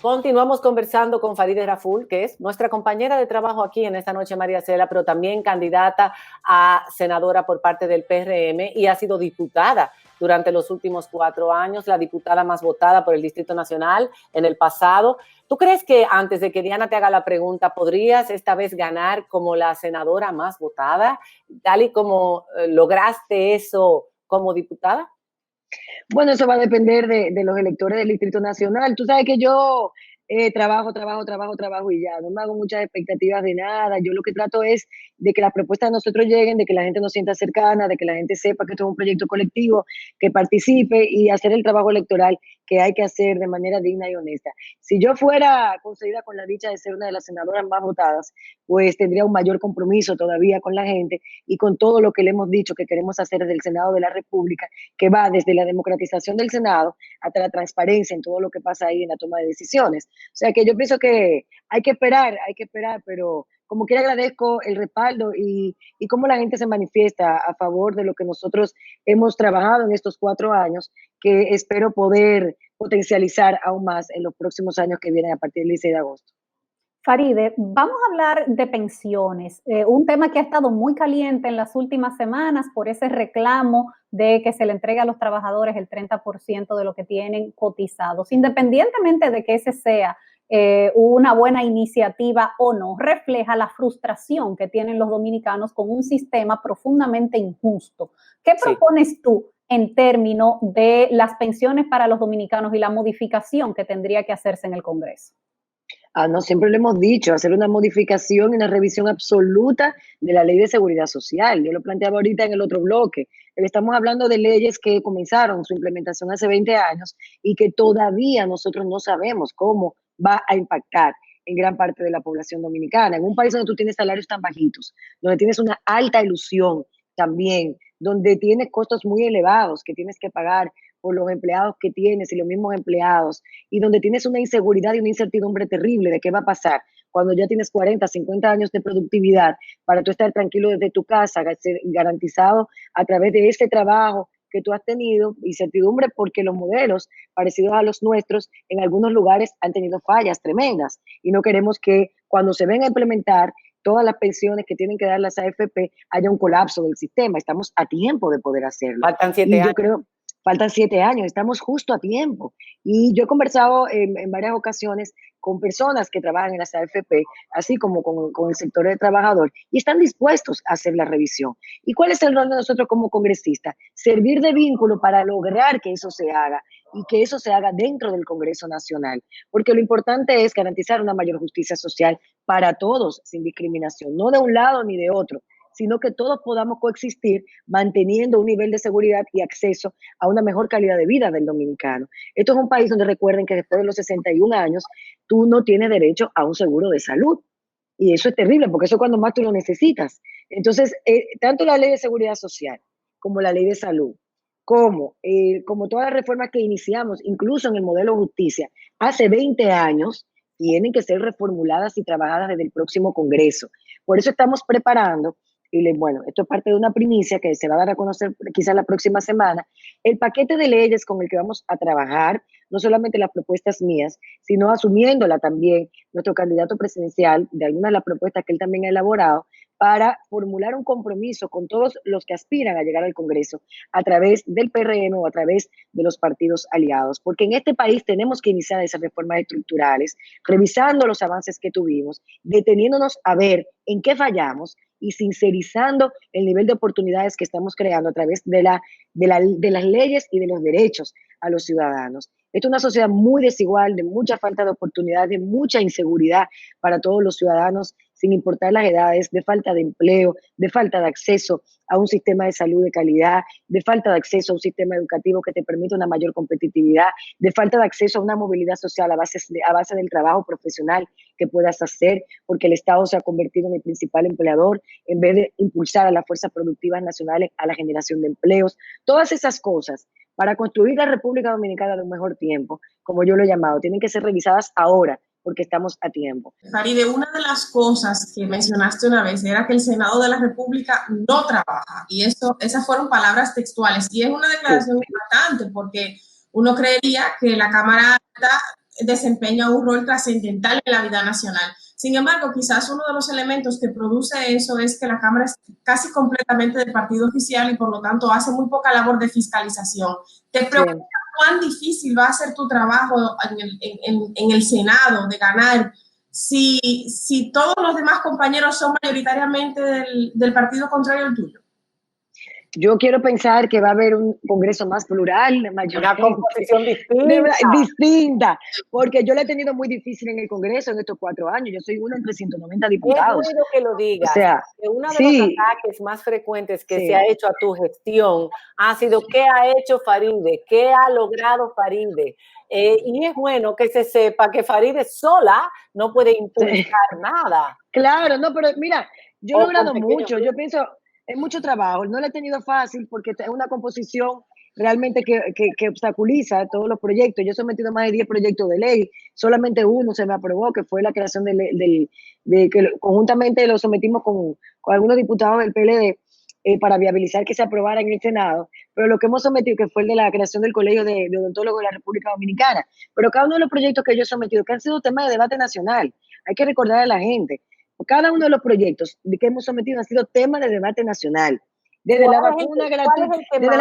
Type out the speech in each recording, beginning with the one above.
Continuamos conversando con Farideh Raful, que es nuestra compañera de trabajo aquí en esta noche, María Cela, pero también candidata a senadora por parte del PRM y ha sido diputada durante los últimos 4 años, la diputada más votada por el Distrito Nacional en el pasado. ¿Tú crees que, antes de que Diana te haga la pregunta, podrías esta vez ganar como la senadora más votada, tal y como lograste eso como diputada? Bueno, eso va a depender de los electores del Distrito Nacional. Tú sabes que yo trabajo y ya, no me hago muchas expectativas de nada. Yo lo que trato es de que las propuestas de nosotros lleguen, de que la gente nos sienta cercana, de que la gente sepa que esto es un proyecto colectivo, que participe y hacer el trabajo electoral que hay que hacer de manera digna y honesta. Si yo fuera concedida con la dicha de ser una de las senadoras más votadas, pues tendría un mayor compromiso todavía con la gente y con todo lo que le hemos dicho que queremos hacer desde el Senado de la República, que va desde la democratización del Senado hasta la transparencia en todo lo que pasa ahí en la toma de decisiones. O sea que yo pienso que hay que esperar, pero como quiera agradezco el respaldo y cómo la gente se manifiesta a favor de lo que nosotros hemos trabajado en estos 4 años, que espero poder potencializar aún más en los próximos años que vienen a partir del 16 de agosto. Farideh, vamos a hablar de pensiones, un tema que ha estado muy caliente en las últimas semanas por ese reclamo de que se le entregue a los trabajadores el 30% de lo que tienen cotizados. Independientemente de que ese sea una buena iniciativa o no, refleja la frustración que tienen los dominicanos con un sistema profundamente injusto. ¿Qué propones tú en términos de las pensiones para los dominicanos y la modificación que tendría que hacerse en el Congreso? No, siempre lo hemos dicho, hacer una modificación y una revisión absoluta de la Ley de Seguridad Social. Yo lo planteaba ahorita en el otro bloque. Estamos hablando de leyes que comenzaron su implementación hace 20 años y que todavía nosotros no sabemos cómo va a impactar en gran parte de la población dominicana. En un país donde tú tienes salarios tan bajitos, donde tienes una alta ilusión también, donde tienes costos muy elevados que tienes que pagar por los empleados que tienes y los mismos empleados, y donde tienes una inseguridad y una incertidumbre terrible de qué va a pasar cuando ya tienes 40, 50 años de productividad para tú estar tranquilo desde tu casa, garantizado a través de ese trabajo que tú has tenido, incertidumbre porque los modelos parecidos a los nuestros en algunos lugares han tenido fallas tremendas y no queremos que cuando se venga a implementar todas las pensiones que tienen que dar las AFP haya un colapso del sistema. Estamos a tiempo de poder hacerlo. Faltan 7 años. Yo creo, faltan 7 años, estamos justo a tiempo. Y yo he conversado en varias ocasiones con personas que trabajan en las AFP, así como con el sector del trabajador, y están dispuestos a hacer la revisión. ¿Y cuál es el rol de nosotros como congresistas? Servir de vínculo para lograr que eso se haga y que eso se haga dentro del Congreso Nacional, porque lo importante es garantizar una mayor justicia social para todos, sin discriminación, no de un lado ni de otro, sino que todos podamos coexistir manteniendo un nivel de seguridad y acceso a una mejor calidad de vida del dominicano. Esto es un país donde recuerden que después de los 61 años tú no tienes derecho a un seguro de salud. Y eso es terrible, porque eso es cuando más tú lo necesitas. Entonces, tanto la ley de seguridad social como la ley de salud, como todas las reformas que iniciamos, incluso en el modelo de justicia, hace 20 años, tienen que ser reformuladas y trabajadas desde el próximo Congreso. Por eso estamos preparando, bueno, esto es parte de una primicia que se va a dar a conocer quizás la próxima semana, el paquete de leyes con el que vamos a trabajar, no solamente las propuestas mías, sino asumiéndola también nuestro candidato presidencial, de algunas de las propuestas que él también ha elaborado, para formular un compromiso con todos los que aspiran a llegar al Congreso a través del PRM o a través de los partidos aliados. Porque en este país tenemos que iniciar esas reformas estructurales, revisando los avances que tuvimos, deteniéndonos a ver en qué fallamos y sincerizando el nivel de oportunidades que estamos creando a través de las leyes y de los derechos a los ciudadanos. Esto es una sociedad muy desigual, de mucha falta de oportunidades, de mucha inseguridad para todos los ciudadanos, sin importar las edades, de falta de empleo, de falta de acceso a un sistema de salud de calidad, de falta de acceso a un sistema educativo que te permita una mayor competitividad, de falta de acceso a una movilidad social a base del trabajo profesional que puedas hacer, porque el Estado se ha convertido en el principal empleador en vez de impulsar a las fuerzas productivas nacionales a la generación de empleos. Todas esas cosas para construir la República Dominicana de un mejor tiempo, como yo lo he llamado, tienen que ser revisadas ahora, porque estamos a tiempo. Farideh, una de las cosas que mencionaste una vez era que el Senado de la República no trabaja, y esas fueron palabras textuales, y es una declaración importante porque uno creería que la Cámara Alta desempeña un rol trascendental en la vida nacional. Sin embargo, quizás uno de los elementos que produce eso es que la Cámara es casi completamente del partido oficial y por lo tanto hace muy poca labor de fiscalización. ¿Te preocupa cuán difícil va a ser tu trabajo en el Senado de ganar si todos los demás compañeros son mayoritariamente del partido contrario al tuyo? Yo quiero pensar que va a haber un Congreso más plural, una composición distinta, porque yo la he tenido muy difícil en el Congreso en estos 4 años. Yo soy una entre 190 diputados. Es bueno que lo digas. O sea, que uno de los ataques más frecuentes que se ha hecho a tu gestión ha sido ¿qué ha hecho Faride? ¿Qué ha logrado Faride? Y es bueno que se sepa que Faride sola no puede impulsar nada. Claro, no, pero mira, yo he logrado mucho. Yo pienso, es mucho trabajo. No lo he tenido fácil porque es una composición realmente que obstaculiza todos los proyectos. Yo he sometido más de 10 proyectos de ley. Solamente uno se me aprobó, que fue la creación de que conjuntamente lo sometimos con algunos diputados del PLD para viabilizar que se aprobara en el Senado. Pero lo que hemos sometido, que fue el de la creación del Colegio de Odontólogos de la República Dominicana. Pero cada uno de los proyectos que yo he sometido, que han sido temas de debate nacional, hay que recordar a la gente. Cada uno de los proyectos que hemos sometido ha sido tema de debate nacional. Desde la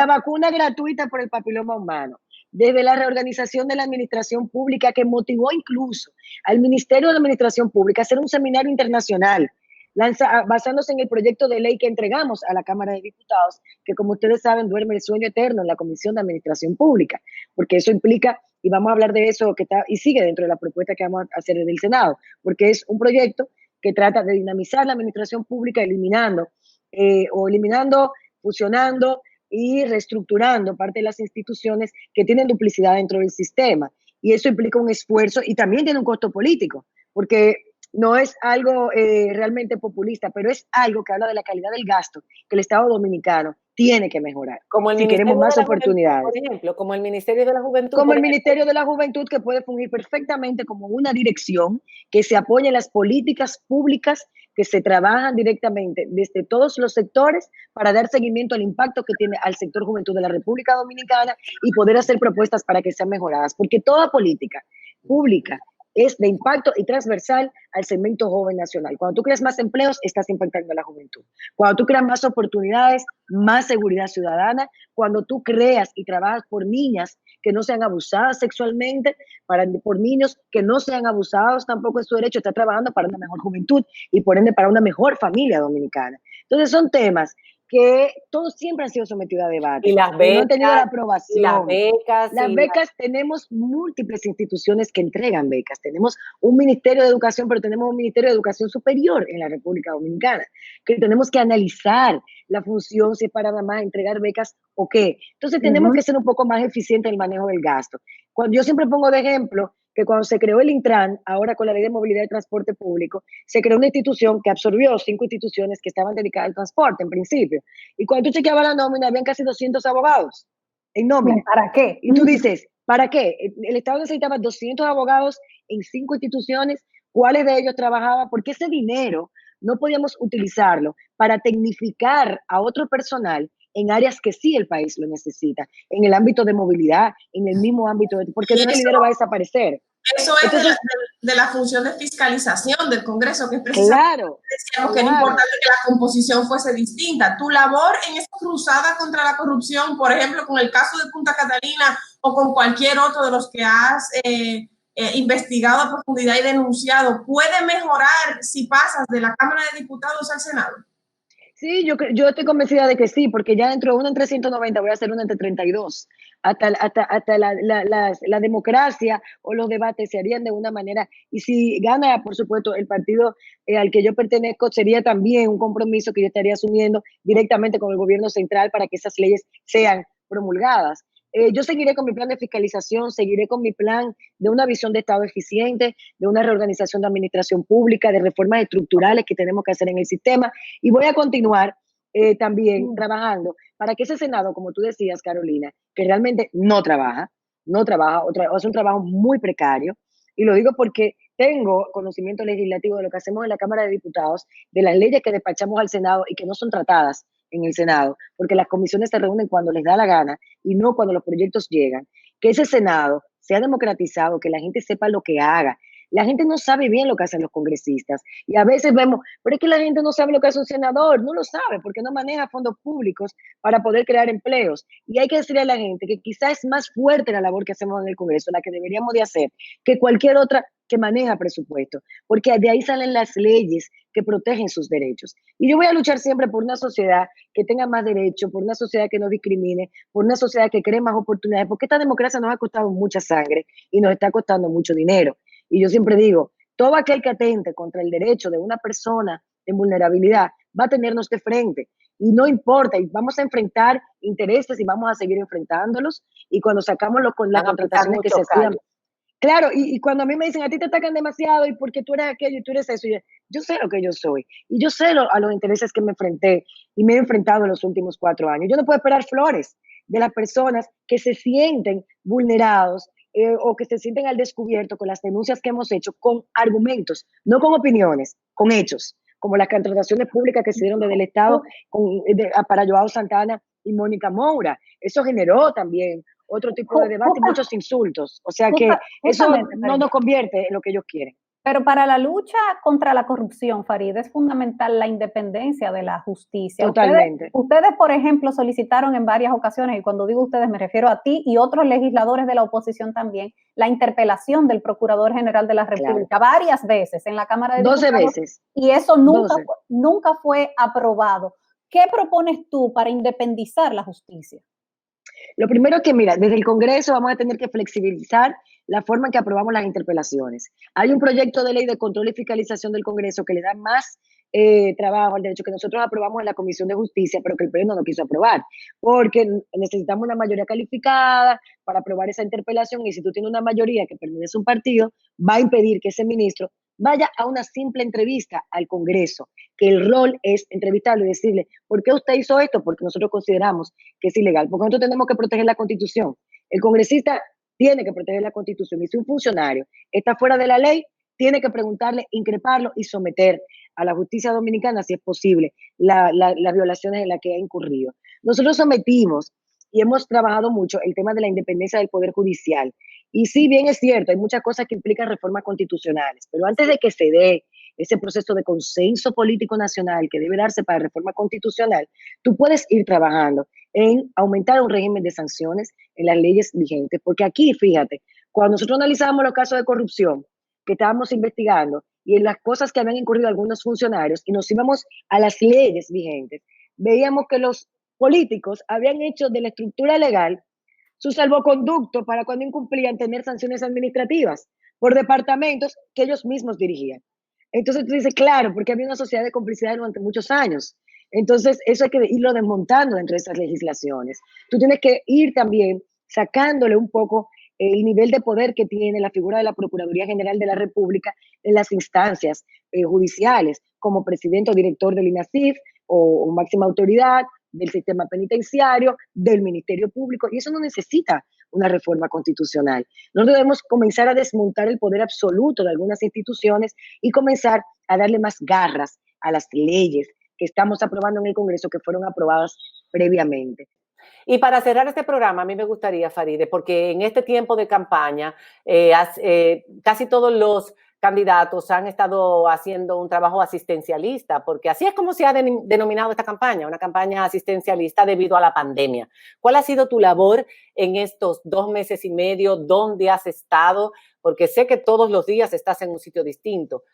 vacuna gratuita por el papiloma humano, desde la reorganización de la administración pública que motivó incluso al Ministerio de la Administración Pública a hacer un seminario internacional basándose en el proyecto de ley que entregamos a la Cámara de Diputados, que como ustedes saben duerme el sueño eterno en la Comisión de Administración Pública, porque eso implica, y vamos a hablar de eso que está y sigue dentro de la propuesta que vamos a hacer desde el Senado, porque es un proyecto que trata de dinamizar la administración pública eliminando, fusionando y reestructurando parte de las instituciones que tienen duplicidad dentro del sistema. Y eso implica un esfuerzo y también tiene un costo político, porque no es algo realmente populista, pero es algo que habla de la calidad del gasto que el Estado Dominicano tiene que mejorar. Como el si queremos más oportunidades. Por ejemplo, como el Ministerio de la Juventud. Como el Ministerio de la Juventud, que puede fungir perfectamente como una dirección que se apoya en las políticas públicas que se trabajan directamente desde todos los sectores para dar seguimiento al impacto que tiene al sector juventud de la República Dominicana y poder hacer propuestas para que sean mejoradas. Porque toda política pública es de impacto y transversal al segmento joven nacional. Cuando tú creas más empleos, estás impactando a la juventud. Cuando tú creas más oportunidades, más seguridad ciudadana. Cuando tú creas y trabajas por niñas que no sean abusadas sexualmente, por niños que no sean abusados tampoco en su derecho, está trabajando para una mejor juventud y por ende para una mejor familia dominicana. Entonces son temas que todos siempre han sido sometidos a debate. Y las becas. No han tenido la aprobación. Las becas, tenemos múltiples instituciones que entregan becas. Tenemos un Ministerio de Educación, pero tenemos un Ministerio de Educación Superior en la República Dominicana, que tenemos que analizar la función, si es para nada más entregar becas o qué. Entonces tenemos que ser un poco más eficientes en el manejo del gasto. Cuando yo siempre pongo de ejemplo que cuando se creó el Intran, ahora con la Ley de Movilidad y Transporte Público, se creó una institución que absorbió 5 instituciones que estaban dedicadas al transporte en principio. Y cuando tú chequeabas la nómina, habían casi 200 abogados en nómina. ¿Para qué? Y tú dices, ¿para qué? El Estado necesitaba 200 abogados en 5 instituciones. ¿Cuáles de ellos trabajaban? Porque ese dinero no podíamos utilizarlo para tecnificar a otro personal en áreas que sí el país lo necesita, en el ámbito de movilidad, en el mismo ámbito, porque ese dinero va a desaparecer. Eso es entonces, de la función de fiscalización del Congreso, que es precisamente decíamos que era importante que la composición fuese distinta. Tu labor en esa cruzada contra la corrupción, por ejemplo, con el caso de Punta Catalina o con cualquier otro de los que has investigado a profundidad y denunciado, ¿puede mejorar si pasas de la Cámara de Diputados al Senado? Sí, yo estoy convencida de que sí, porque ya dentro de una entre 190 voy a hacer una entre 32. Hasta la democracia o los debates se harían de una manera, y si gana, por supuesto, el partido al que yo pertenezco, sería también un compromiso que yo estaría asumiendo directamente con el gobierno central para que esas leyes sean promulgadas. Yo seguiré con mi plan de fiscalización, seguiré con mi plan de una visión de Estado eficiente, de una reorganización de administración pública, de reformas estructurales que tenemos que hacer en el sistema, y voy a continuar también trabajando para que ese Senado, como tú decías, Carolina, que realmente no trabaja, hace un trabajo muy precario, y lo digo porque tengo conocimiento legislativo de lo que hacemos en la Cámara de Diputados, de las leyes que despachamos al Senado y que no son tratadas en el Senado, porque las comisiones se reúnen cuando les da la gana y no cuando los proyectos llegan, que ese Senado sea democratizado, que la gente sepa lo que haga. La gente no sabe bien lo que hacen los congresistas y a veces vemos, pero es que la gente no sabe lo que hace un senador, no lo sabe porque no maneja fondos públicos para poder crear empleos. Y hay que decirle a la gente que quizás es más fuerte la labor que hacemos en el Congreso, la que deberíamos de hacer, que cualquier otra que maneja presupuesto, porque de ahí salen las leyes que protegen sus derechos. Y yo voy a luchar siempre por una sociedad que tenga más derechos, por una sociedad que no discrimine, por una sociedad que cree más oportunidades, porque esta democracia nos ha costado mucha sangre y nos está costando mucho dinero. Y yo siempre digo, todo aquel que atente contra el derecho de una persona en vulnerabilidad va a tenernos de frente. Y no importa, y vamos a enfrentar intereses y vamos a seguir enfrentándolos. Y cuando sacamos con las contrataciones que se hacían. Claro, y cuando a mí me dicen, a ti te atacan demasiado y porque tú eres aquello y tú eres eso, yo sé lo que yo soy. Y yo sé a los intereses que me enfrenté y me he enfrentado en los últimos 4 años. Yo no puedo esperar flores de las personas que se sienten vulnerados o que se sienten al descubierto con las denuncias que hemos hecho, con argumentos, no con opiniones, con hechos, como las contrataciones públicas que se dieron desde el Estado para Joao Santana y Mónica Moura. Eso generó también otro tipo de debate y muchos insultos. O sea que eso no nos convierte en lo que ellos quieren. Pero para la lucha contra la corrupción, Farideh, es fundamental la independencia de la justicia. Totalmente. Ustedes, por ejemplo, solicitaron en varias ocasiones, y cuando digo ustedes me refiero a ti y otros legisladores de la oposición también, la interpelación del Procurador General de la República, varias veces en la Cámara de Diputados. 12 veces. Y eso nunca fue aprobado. ¿Qué propones tú para independizar la justicia? Lo primero que, mira, desde el Congreso vamos a tener que flexibilizar la forma en que aprobamos las interpelaciones. Hay un proyecto de ley de control y fiscalización del Congreso que le da más trabajo al derecho que nosotros aprobamos en la Comisión de Justicia, pero que el Pleno no quiso aprobar, porque necesitamos una mayoría calificada para aprobar esa interpelación y si tú tienes una mayoría que pertenece a un partido, va a impedir que ese ministro vaya a una simple entrevista al Congreso, que el rol es entrevistarlo y decirle, ¿por qué usted hizo esto? Porque nosotros consideramos que es ilegal, porque nosotros tenemos que proteger la Constitución. El congresista tiene que proteger la Constitución y si un funcionario está fuera de la ley, tiene que preguntarle, increparlo y someter a la justicia dominicana, si es posible, las violaciones en las que ha incurrido. Nosotros sometimos y hemos trabajado mucho el tema de la independencia del Poder Judicial. Y sí, bien es cierto, hay muchas cosas que implican reformas constitucionales, pero antes de que se dé ese proceso de consenso político nacional que debe darse para reforma constitucional, tú puedes ir trabajando en aumentar un régimen de sanciones en las leyes vigentes, porque aquí, fíjate, cuando nosotros analizábamos los casos de corrupción que estábamos investigando y en las cosas que habían incurrido algunos funcionarios y nos íbamos a las leyes vigentes, veíamos que los políticos habían hecho de la estructura legal su salvoconducto para cuando incumplían tener sanciones administrativas por departamentos que ellos mismos dirigían. Entonces tú dices, claro, porque había una sociedad de complicidad durante muchos años. Entonces eso hay que irlo desmontando dentro de esas legislaciones. Tú tienes que ir también sacándole un poco el nivel de poder que tiene la figura de la Procuraduría General de la República en las instancias judiciales, como presidente o director del INASIF o máxima autoridad del sistema penitenciario, del Ministerio Público, y eso no necesita una reforma constitucional. Nosotros debemos comenzar a desmontar el poder absoluto de algunas instituciones y comenzar a darle más garras a las leyes que estamos aprobando en el Congreso, que fueron aprobadas previamente. Y para cerrar este programa, a mí me gustaría, Farideh, porque en este tiempo de campaña, casi todos los candidatos han estado haciendo un trabajo asistencialista, porque así es como se ha denominado esta campaña, una campaña asistencialista debido a la pandemia. ¿Cuál ha sido tu labor en estos 2 meses y medio? ¿Dónde has estado? Porque sé que todos los días estás en un sitio distinto.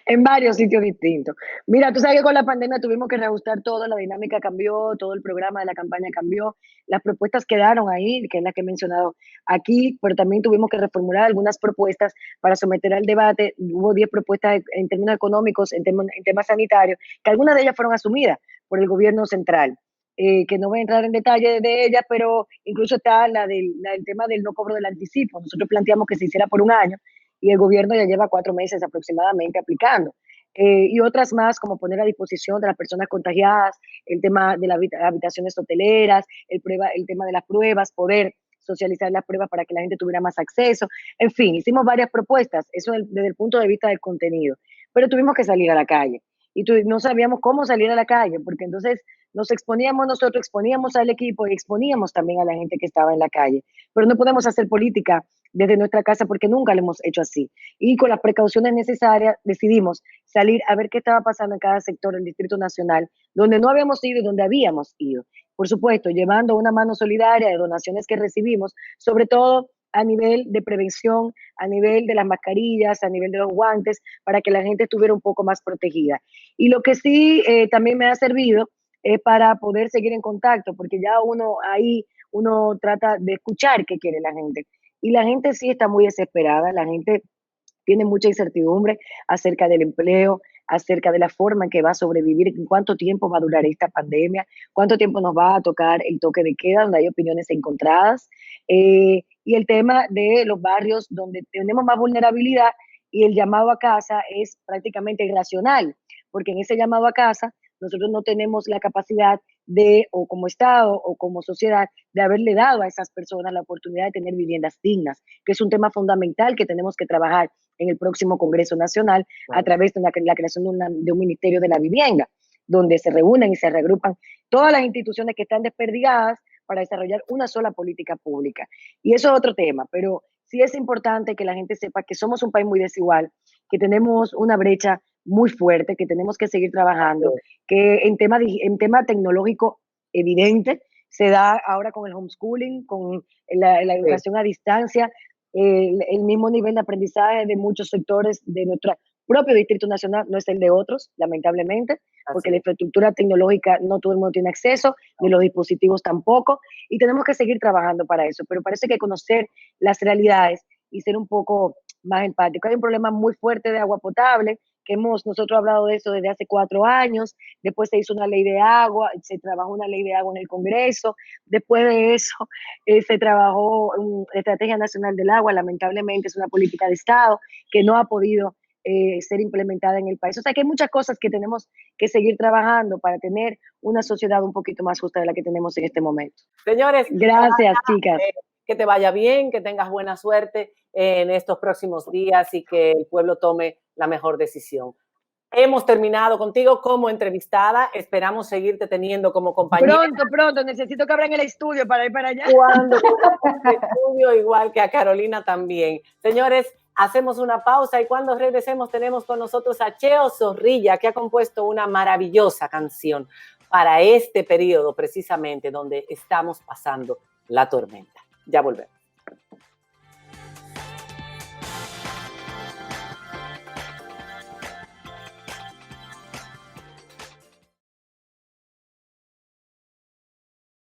En varios sitios distintos. Mira, tú sabes que con la pandemia tuvimos que reajustar todo, la dinámica cambió, todo el programa de la campaña cambió, las propuestas quedaron ahí, que es la que he mencionado aquí, pero también tuvimos que reformular algunas propuestas para someter al debate. Hubo 10 propuestas en términos económicos, en temas sanitarios, que algunas de ellas fueron asumidas por el gobierno central. Que no voy a entrar en detalle de ellas, pero incluso está la del tema del no cobro del anticipo. Nosotros planteamos que se hiciera por 1 año, y el gobierno ya lleva 4 meses aproximadamente aplicando. Y otras más, como poner a disposición de las personas contagiadas, el tema de las habitaciones hoteleras, el tema de las pruebas, poder socializar las pruebas para que la gente tuviera más acceso. En fin, hicimos varias propuestas, eso desde el punto de vista del contenido, pero tuvimos que salir a la calle. y no sabíamos cómo salir a la calle, porque entonces nos exponíamos nosotros, exponíamos al equipo y exponíamos también a la gente que estaba en la calle. Pero no podemos hacer política desde nuestra casa porque nunca lo hemos hecho así. Y con las precauciones necesarias decidimos salir a ver qué estaba pasando en cada sector del Distrito Nacional, donde no habíamos ido y donde habíamos ido. Por supuesto, llevando una mano solidaria de donaciones que recibimos, sobre todo a nivel de prevención, a nivel de las mascarillas, a nivel de los guantes, para que la gente estuviera un poco más protegida. Y lo que sí también me ha servido es para poder seguir en contacto, porque ya uno trata de escuchar qué quiere la gente. Y la gente sí está muy desesperada, la gente tiene mucha incertidumbre acerca del empleo, acerca de la forma en que va a sobrevivir, en cuánto tiempo va a durar esta pandemia, cuánto tiempo nos va a tocar el toque de queda, donde hay opiniones encontradas, y el tema de los barrios donde tenemos más vulnerabilidad y el llamado a casa es prácticamente irracional, porque en ese llamado a casa nosotros no tenemos la capacidad o como Estado o como sociedad, de haberle dado a esas personas la oportunidad de tener viviendas dignas, que es un tema fundamental que tenemos que trabajar en el próximo Congreso Nacional a través de la creación de un Ministerio de la Vivienda, donde se reúnen y se reagrupan todas las instituciones que están desperdigadas para desarrollar una sola política pública. Y eso es otro tema, pero sí es importante que la gente sepa que somos un país muy desigual, que tenemos una brecha muy fuerte, que tenemos que seguir trabajando, que en tema tecnológico evidente se da ahora con el homeschooling, con la educación a distancia, el mismo nivel de aprendizaje de muchos sectores de nuestro propio Distrito Nacional no es el de otros, lamentablemente, porque la infraestructura tecnológica no todo el mundo tiene acceso, ni los dispositivos tampoco, y tenemos que seguir trabajando para eso, pero parece que conocer las realidades y ser un poco más empático. Hay un problema muy fuerte de agua potable, que nosotros hablado de eso desde hace 4 años, después se hizo una ley de agua, se trabajó una ley de agua en el Congreso, después de eso se trabajó la Estrategia Nacional del Agua, lamentablemente es una política de Estado que no ha podido ser implementada en el país. O sea que hay muchas cosas que tenemos que seguir trabajando para tener una sociedad un poquito más justa de la que tenemos en este momento. Señores, gracias, chicas. Que te vaya bien, que tengas buena suerte en estos próximos días y que el pueblo tome la mejor decisión. Hemos terminado contigo como entrevistada. Esperamos seguirte teniendo como compañera. Pronto. Necesito que abran el estudio para ir para allá. Cuando el estudio, igual que a Carolina también. Señores, hacemos una pausa y cuando regresemos tenemos con nosotros a Cheo Zorrilla, que ha compuesto una maravillosa canción para este periodo precisamente donde estamos pasando la tormenta. Ya volvemos.